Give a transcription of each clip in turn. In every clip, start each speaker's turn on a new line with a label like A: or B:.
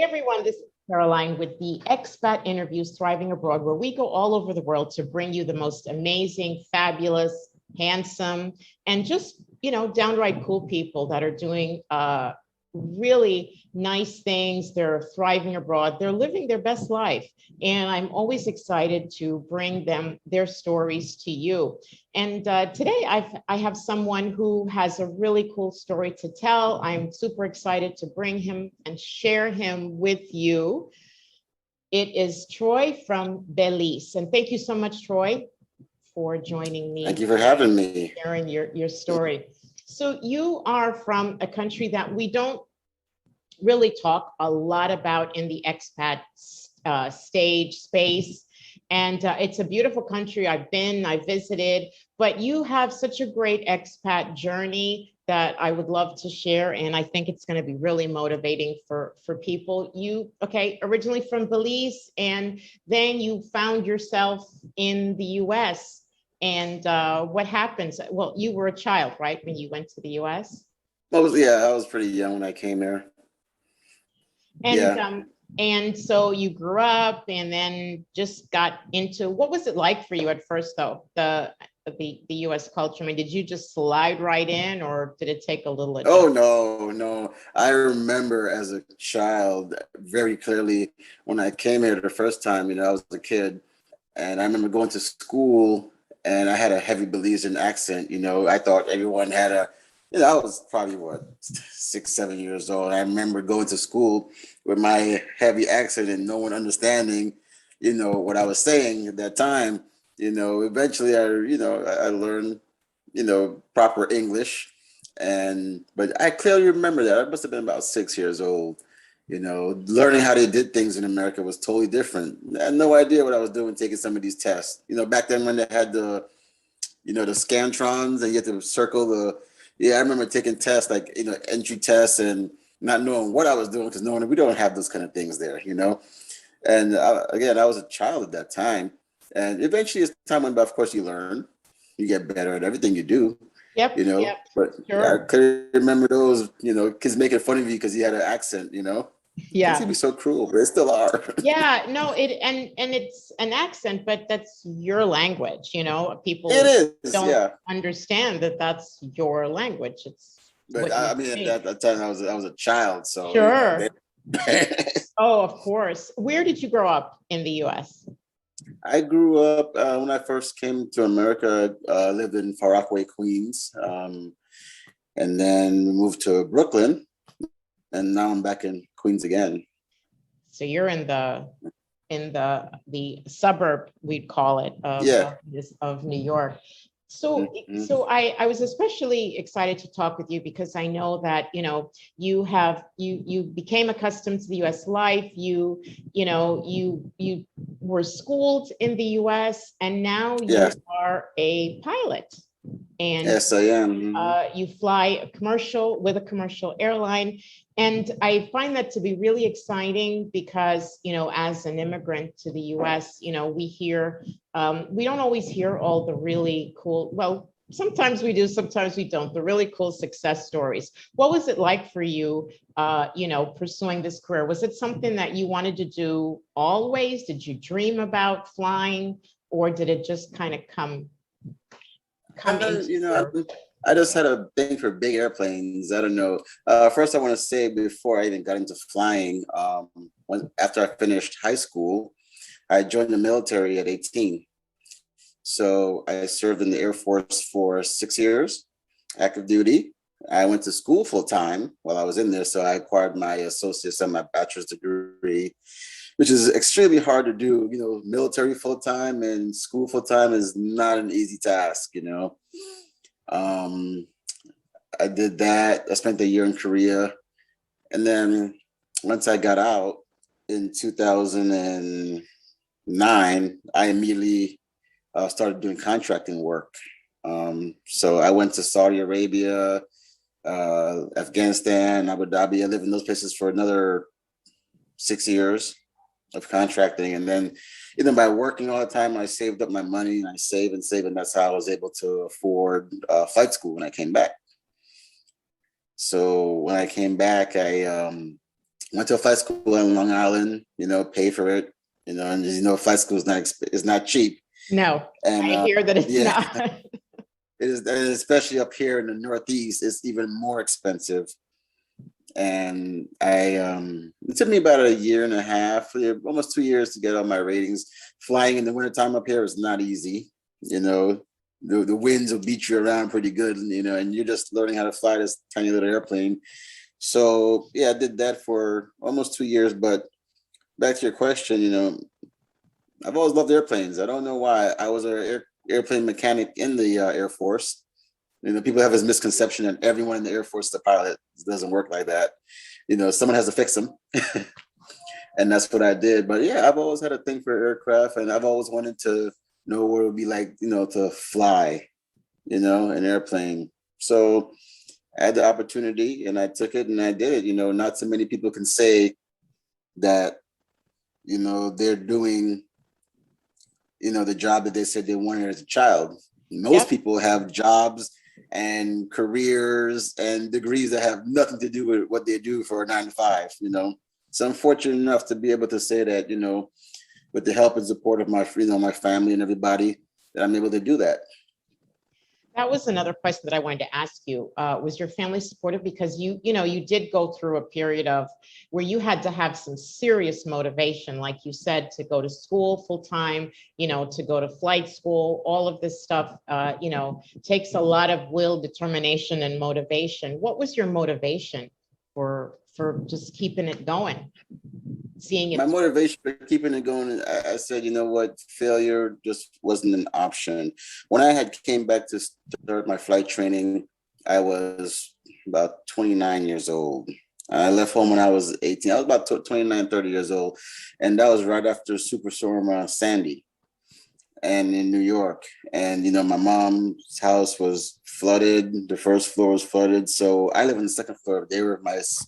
A: Hey everyone, this is Caroline with the Expat Interviews Thriving Abroad, where we go all over the world to bring you the most amazing, fabulous, handsome, and just, downright cool people that are doing really nice things. They're thriving abroad. They're living their best life. And I'm always excited to bring them their stories to you. And today I have someone who has a really cool story to tell. I'm super excited to bring him and share him with you. It is Troy from Belize. And thank you so much, Troy, for joining me.
B: Thank you for having me.
A: Sharing your story. So you are from a country that we don't really talk a lot about in the expat space. And it's a beautiful country. I visited, but you have such a great expat journey that I would love to share. And I think it's going to be really motivating for people. Originally from Belize, and then you found yourself in the US. And what happens? Well, you were a child, right, when you went to the US?
B: I was pretty young when I came here.
A: And so you grew up and then just got into, what was it like for you at first, though, the US culture? I mean, did you just slide right in, or did it take a little adjustment?
B: Oh, no. I remember as a child very clearly when I came here the first time, I was a kid, and I remember going to school and I had a heavy Belizean accent. I thought everyone had I was probably 6, 7 years old. I remember going to school with my heavy accent and no one understanding, what I was saying at that time. Eventually I learned, proper English. But I clearly remember that. I must have been about 6 years old. Learning how they did things in America was totally different. I had no idea what I was doing taking some of these tests. Back then when they had the Scantrons and you had to circle I remember taking tests like, entry tests and not knowing what I was doing because we don't have those kind of things there, And again, I was a child at that time. And eventually as time went by, of course, you learn, you get better at everything you do.
A: Yep.
B: But
A: Sure.
B: I clearly remember those, kids making fun of you because you had an accent,
A: Yeah.
B: It's gonna be so cruel, but they still are.
A: Yeah, no, and it's an accent, but that's your language, people
B: It is,
A: don't
B: yeah.
A: understand that that's your language. It's
B: But
A: what you
B: I mean,
A: speak.
B: at that time I was a child, so
A: Sure. Oh, of course. Where did you grow up in the US?
B: I grew up when I first came to America. Lived in Far Rockaway, Queens, and then moved to Brooklyn, and now I'm back in Queens again.
A: So you're in the suburb, we'd call it, of New York. So,
B: Mm-hmm.
A: so I was especially excited to talk with you because I know that, you became accustomed to the US life. You were schooled in the US, and now you are a pilot. And
B: yes, I am.
A: You fly with a commercial airline. And I find that to be really exciting because, as an immigrant to the US, we hear, we don't always hear all the really cool, well, sometimes we do, sometimes we don't, the really cool success stories. What was it like for you, pursuing this career? Was it something that you wanted to do always? Did you dream about flying, or did it just kind of come into
B: I just had a thing for big airplanes. I don't know. First, I want to say before I even got into flying, after I finished high school, I joined the military at 18. So I served in the Air Force for 6 years, active duty. I went to school full time while I was in there. So I acquired my associate's and my bachelor's degree, which is extremely hard to do. Military full time and school full time is not an easy task, I did that. I spent a year in Korea. And then once I got out in 2009, I immediately started doing contracting work. So I went to Saudi Arabia, Afghanistan, Abu Dhabi. I lived in those places for another 6 years of contracting. And then by working all the time, I saved up my money and I save and save. And that's how I was able to afford flight school when I came back. So when I came back, I Went to a flight school in Long Island, paid for it, and flight school is not cheap.
A: No,
B: And
A: I hear that it's
B: yeah,
A: not.
B: it is, and especially up here in the Northeast, it's even more expensive. And it took me about a year and a half, almost 2 years to get all my ratings. Flying in the wintertime up here is not easy. The winds will beat you around pretty good, and you're just learning how to fly this tiny little airplane. So yeah, I did that for almost 2 years. But back to your question, I've always loved airplanes. I don't know why. I was an airplane mechanic in the Air Force. People have this misconception that everyone in the Air Force is a pilot. It doesn't work like that. Someone has to fix them. And that's what I did. But yeah, I've always had a thing for aircraft, and I've always wanted to know what it would be like, to fly, an airplane. So I had the opportunity and I took it and I did it. Not so many people can say that, they're doing, the job that they said they wanted as a child. Most people have jobs and careers and degrees that have nothing to do with what they do for a 9 to 5. So I'm fortunate enough to be able to say that, with the help and support of my family and everybody, that I'm able to do that.
A: That was another question that I wanted to ask you. Was your family supportive? Because you did go through a period of where you had to have some serious motivation, like you said, to go to school full time, to go to flight school. All of this stuff, takes a lot of will, determination, and motivation. What was your motivation for just keeping it going? Seeing it.
B: My motivation for keeping it going, I said, failure just wasn't an option. When I had came back to start my flight training, I was about 29 years old. I left home when I was 18. I was about 29, 30 years old. And that was right after Superstorm Sandy and in New York. And, my mom's house was flooded. The first floor was flooded. So I live on the second floor.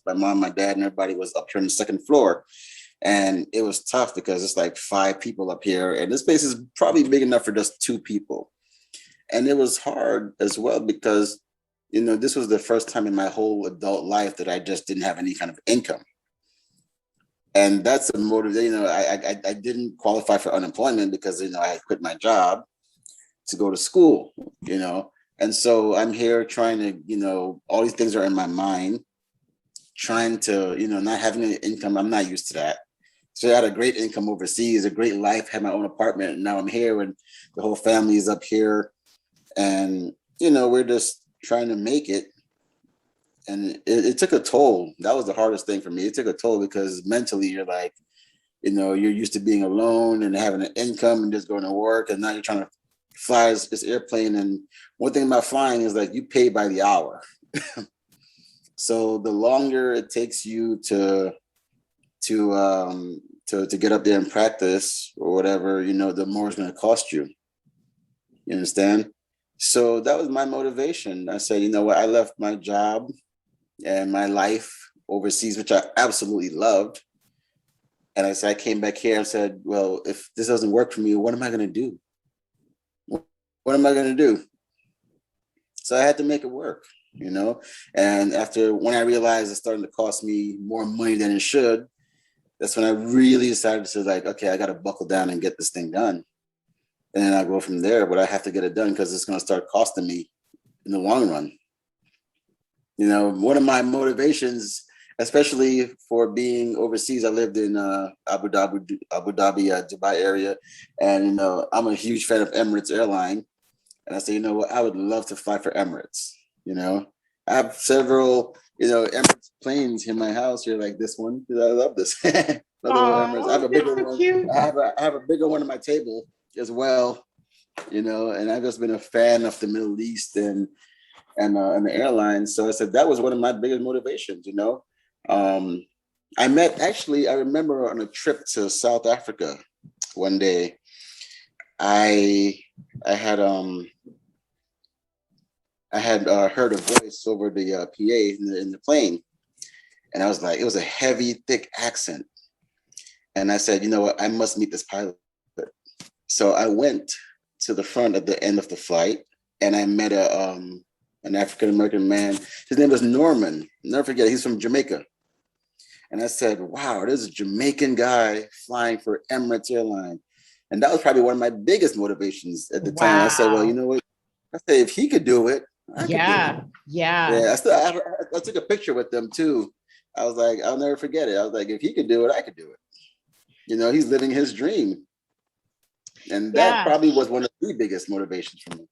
B: My mom, my dad, and everybody was up here on the second floor. And it was tough because it's like 5 people up here. And this space is probably big enough for just 2 people. And it was hard as well because, this was the first time in my whole adult life that I just didn't have any kind of income. And that's a motivation. I didn't qualify for unemployment because, I had quit my job to go to school, And so I'm here trying to, all these things are in my mind, trying to, not having an income. I'm not used to that. So I had a great income overseas, a great life, had my own apartment. And now I'm here and the whole family is up here. And, we're just trying to make it. And it took a toll. That was the hardest thing for me. It took a toll because mentally you're like, you're used to being alone and having an income and just going to work. And now you're trying to fly this airplane. And one thing about flying is like you pay by the hour. So the longer it takes you to get up there and practice or whatever, the more it's going to cost you. You understand? So that was my motivation. I said, what? I left my job and my life overseas, which I absolutely loved. And I said, I came back here and said, well, if this doesn't work for me, what am I going to do? What am I going to do? So I had to make it work, And when I realized it's starting to cost me more money than it should, that's when I really decided to okay, I got to buckle down and get this thing done. And then I go from there, but I have to get it done because it's going to start costing me in the long run. One of my motivations, especially for being overseas, I lived in Abu Dhabi, Dubai area. And, I'm a huge fan of Emirates Airline. And I said, I would love to fly for Emirates. I have several, Emirates planes in my house here, like this one, because I love this. Emirates. I have a bigger one. Cute. I have a bigger one on my table as well, and I've just been a fan of the Middle East and the airlines. So I said that was one of my biggest motivations, I remember on a trip to South Africa one day, I had heard a voice over the PA in the plane. And I was like, it was a heavy, thick accent. And I said, I must meet this pilot. So I went to the front at the end of the flight and I met an African-American man. His name was Norman. I'll never forget, he's from Jamaica. And I said, wow, there's a Jamaican guy flying for Emirates Airline. And that was probably one of my biggest motivations at the time. I said, well, you
A: Wow.
B: know what? I said, if he could do it, I could do it.
A: Yeah. Yeah.
B: Yeah, I took a picture with them too. I was like, I'll never forget it. I was like, if he could do it, I could do it. You know, he's living his dream. And that
A: Yeah.
B: probably was one of the biggest motivations for me.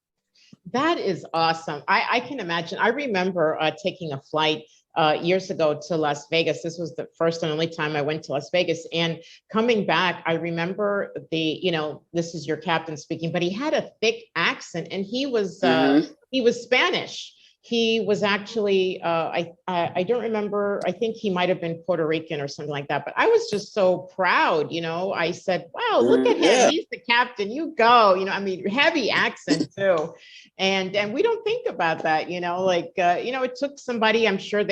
A: That is awesome. I can imagine. I remember taking a flight years ago to Las Vegas. This was the first and only time I went to Las Vegas. And coming back, I remember this is your captain speaking, but he had a thick accent, and he was Spanish. He was actually I don't remember. I think he might have been Puerto Rican or something like that. But I was just so proud. I said, "Wow, look at him!
B: Yeah.
A: He's the captain. You go." I mean, heavy accent too. And we don't think about that, it took somebody, I'm sure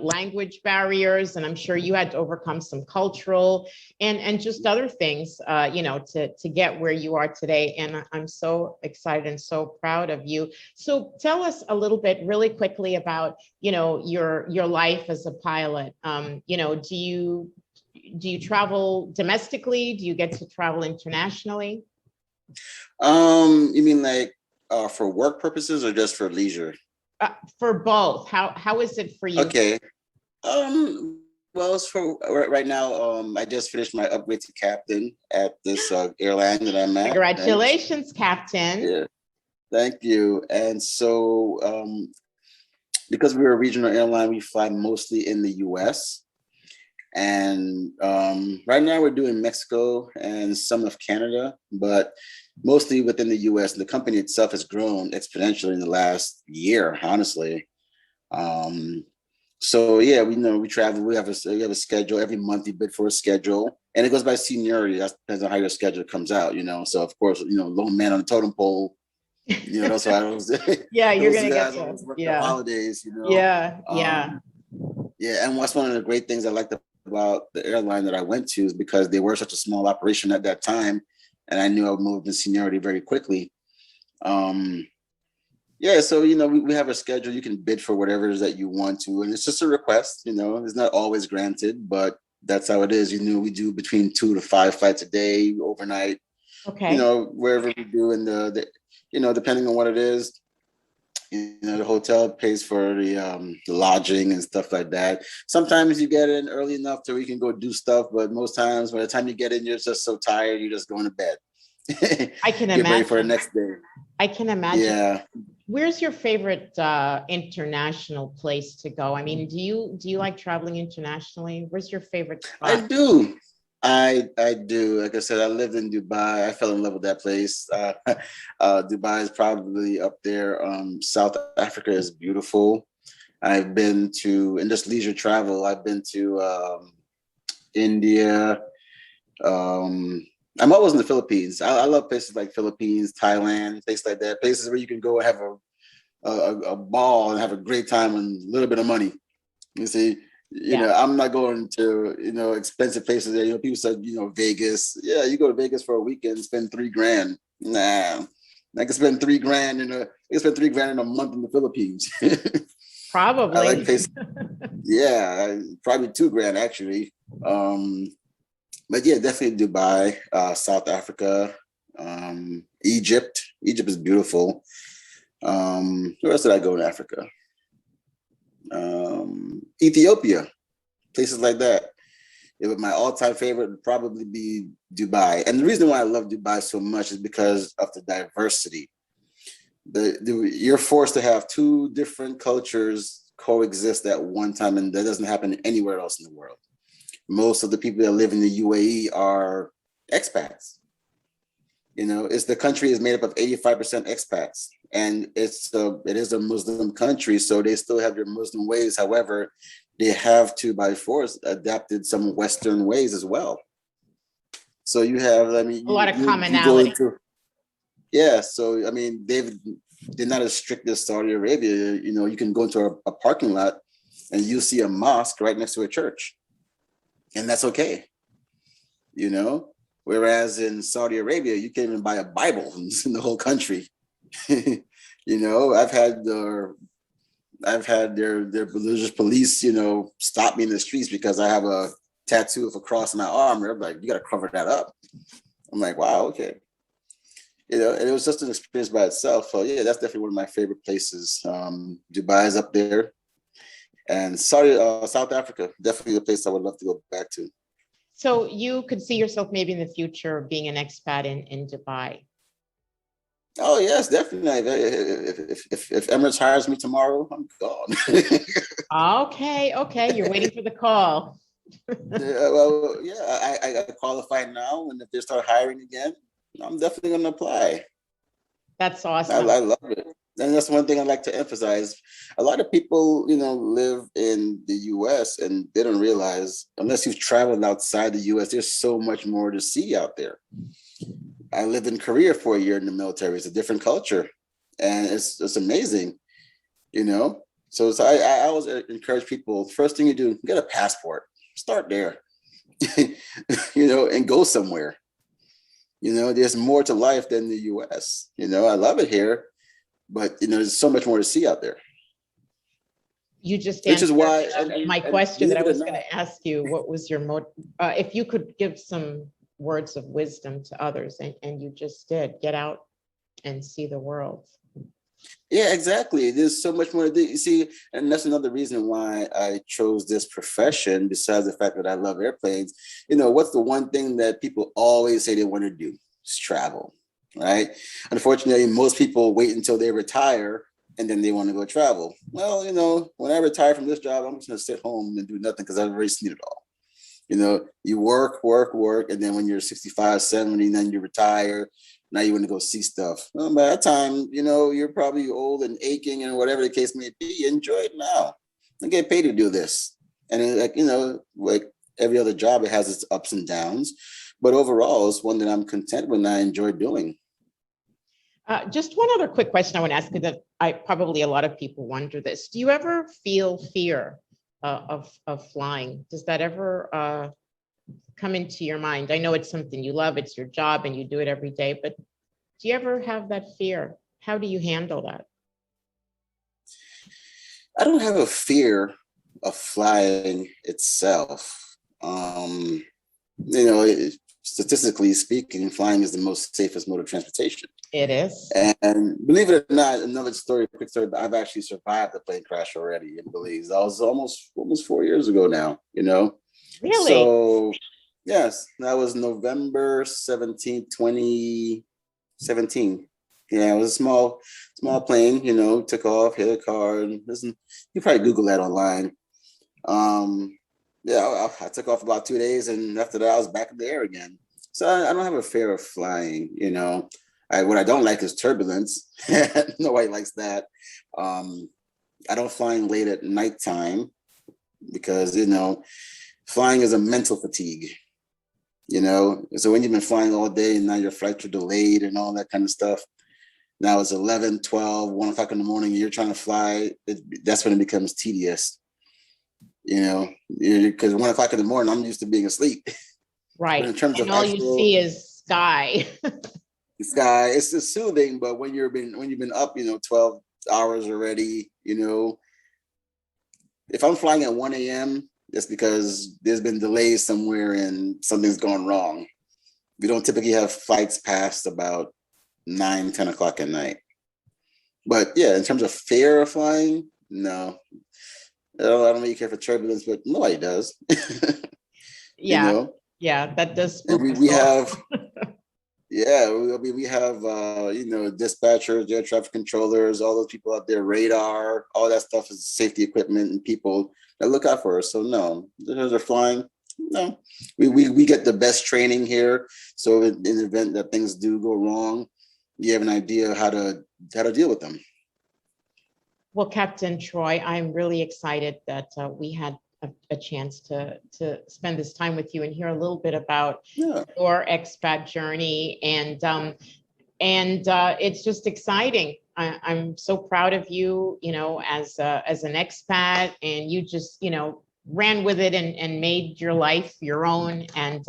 A: language barriers, and I'm sure you had to overcome some cultural and just other things, to get where you are today. And I'm so excited and so proud of you. So tell us a little bit really quickly about, your life as a pilot. Do you travel domestically? Do you get to travel internationally?
B: You mean like for work purposes or just for leisure?
A: For both. How is it for you?
B: Okay. Well, it's for right now. I just finished my upgrade to captain at this airline that I'm at.
A: Congratulations, Captain.
B: Yeah, thank you. And so, because we're a regional airline, we fly mostly in the U.S. And right now we're doing Mexico and some of Canada, but mostly within the US. The company itself has grown exponentially in the last year, honestly. So yeah, we travel. We have a schedule every month. You bid for a schedule, and it goes by seniority. That depends on how your schedule comes out. So of course, low man on the totem pole. That's why I was.
A: Yeah, you're
B: those
A: gonna get
B: guys
A: to.
B: always work the
A: Yeah.
B: holidays.
A: Yeah. Yeah.
B: Yeah, and what's one of the great things I liked about the airline that I went to is because they were such a small operation at that time, and I knew I would move in seniority very quickly. Yeah, so we have a schedule. You can bid for whatever it is that you want to, and it's just a request. It's not always granted, but that's how it is. We do between 2 to 5 flights a day, overnight.
A: Okay.
B: Wherever we do, and depending on what it is. The hotel pays for the lodging and stuff like that. Sometimes you get in early enough to where you can go do stuff, but most times by the time you get in, you're just so tired, you're just going to bed.
A: I can
B: Get
A: imagine.
B: ready for the next day.
A: I can imagine.
B: Yeah.
A: Where's your favorite international place to go? I mean, do you like traveling internationally? Where's your favorite spot?
B: I do. I do. Like I said, I lived in Dubai. I fell in love with that place. Dubai is probably up there. South Africa is beautiful. I've been to, in just leisure travel, I've been to India. I'm always in the Philippines. I love places like Philippines, Thailand, places like that. Places where you can go have a ball and have a great time and a little bit of money. You see. I'm not going to, expensive places there. People said, Vegas. Yeah, you go to Vegas for a weekend, spend $3,000. Nah, I can spend $3,000 I can spend $3,000 in a month in the Philippines.
A: Probably.
B: I like places. Yeah, probably $2,000 actually. But yeah, definitely Dubai, South Africa, Egypt. Egypt is beautiful. Where else did I go in Africa? Ethiopia, places like that. My all-time favorite would probably be Dubai. And the reason why I love Dubai so much is because of the diversity. You're forced to have two different cultures coexist at one time, and that doesn't happen anywhere else in the world. Most of the people that live in the UAE are expats. The country is made up of 85% expats, and it is a Muslim country, so they still have their Muslim ways. However, they have to, by force, adapted some Western ways as well. So you have, a
A: lot of commonality.
B: So they're not as strict as Saudi Arabia. You can go into a parking lot and you see a mosque right next to a church, and that's okay. Whereas in Saudi Arabia, you can't even buy a Bible in the whole country. I've had I've had their religious police, stop me in the streets because I have a tattoo of a cross in my arm. They're like, you got to cover that up. I'm like, wow, okay. And it was just an experience by itself. So yeah, that's definitely one of my favorite places. Dubai is up there, and South Africa, definitely a place I would love to go back to.
A: So you could see yourself maybe in the future being an expat in Dubai.
B: Oh yes, definitely. If Emirates hires me tomorrow, I'm gone.
A: Okay. You're waiting for the call.
B: Well, yeah, I got qualified now, and if they start hiring again, I'm definitely going to apply.
A: That's
B: I
A: awesome.
B: love it. And that's one thing I like to emphasize. A lot of people, live in the US and they don't realize, unless you've traveled outside the US, there's so much more to see out there. I lived in Korea for a year in the military. It's a different culture, and it's amazing, So I always encourage people, first thing you do, get a passport. Start there, and go somewhere. There's more to life than the US. I love it here, but there's so much more to see out there.
A: You just
B: Which is
A: answered
B: why
A: my question that I was going
B: not,
A: to ask you. What was your if you could give some words of wisdom to others, and you just did, get out and see the world.
B: Yeah, exactly. There's so much more to do. You see, and that's another reason why I chose this profession, besides the fact that I love airplanes. What's the one thing that people always say they want to do? It's travel, right? Unfortunately, most people wait until they retire and then they want to go travel. Well, when I retire from this job, I'm just going to sit home and do nothing because I've already seen it all. You work, and then when you're 65, 70, then you retire. Now you want to go see stuff. Well, by that time, you're probably old and aching and whatever the case may be. Enjoy it now. I get paid to do this. And like every other job, it has its ups and downs. But overall, it's one that I'm content with and I enjoy doing.
A: Just one other quick question I want to ask you that probably a lot of people wonder this. Do you ever feel fear of flying? Does that ever come into your mind? I know it's something you love, it's your job and you do it every day, but do you ever have that fear? How do you handle that?
B: I don't have a fear of flying itself. Statistically speaking, flying is the most safest mode of transportation.
A: It is.
B: And believe it or not, quick story, I've actually survived a plane crash already in Belize. That was almost 4 years ago now,
A: Really?
B: So yes, that was November 17th, 2017. Yeah, it was a small plane, took off, hit a car. And listen, you probably Google that online. I took off about 2 days, and after that, I was back in the air again. So I don't have a fear of flying, what I don't like is turbulence. Nobody likes that. I don't fly late at nighttime because, flying is a mental fatigue, So when you've been flying all day and now your flights are delayed and all that kind of stuff, now it's 11, 12, 1 o'clock in the morning, and you're trying to fly, that's when it becomes tedious. Because 1 o'clock in the morning, I'm used to being asleep.
A: Right.
B: But in terms
A: and
B: of
A: all you see is sky.
B: The sky, it's just soothing. But when you've been up, 12 hours already, if I'm flying at 1 a.m., it's because there's been delays somewhere and something's gone wrong. We don't typically have flights past about 9, 10 o'clock at night. But yeah, in terms of fear of flying, no. I don't really care for turbulence, but nobody does.
A: Yeah. Yeah, that does.
B: We have, yeah, we have, dispatchers, air traffic controllers, all those people out there, radar, all that stuff is safety equipment and people that look out for us. So no, they're flying. No, we get the best training here. So in the event that things do go wrong, you have an idea how to deal with them.
A: Well, Captain D'troy, I'm really excited that we had a chance to spend this time with you and hear a little bit about your expat journey. And it's just exciting. I'm so proud of you, as an expat, and you just, ran with it and made your life your own. And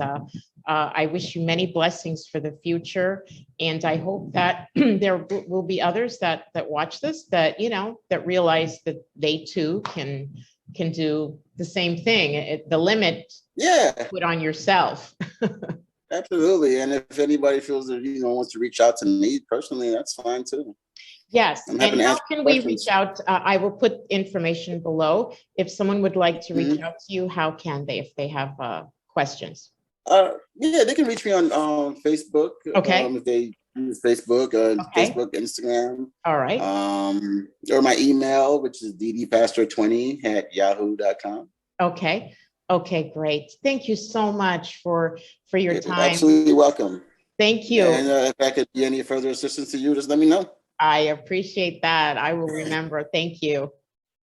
A: I wish you many blessings for the future. And I hope that there will be others that watch this, that, that realize that they too can do the same thing. The limit,
B: Yeah,
A: put on yourself.
B: absolutely. And if anybody feels that, wants to reach out to me personally, that's fine too.
A: Yes.
B: I'm happy
A: And
B: to
A: how
B: answer
A: can we
B: questions.
A: reach out? I will put information below. If someone would like to reach out to you, how can they, if they have questions?
B: Yeah, they can reach me on Facebook.
A: Okay.
B: If they use Facebook,
A: Okay.
B: Facebook, Instagram.
A: All right.
B: Or my email, which is ddpastor20@yahoo.com.
A: Okay. Okay, great. Thank you so much for your
B: You're
A: time.
B: absolutely welcome.
A: Thank you.
B: And if I could be any further assistance to you, just let me know.
A: I appreciate that. I will remember. Thank you.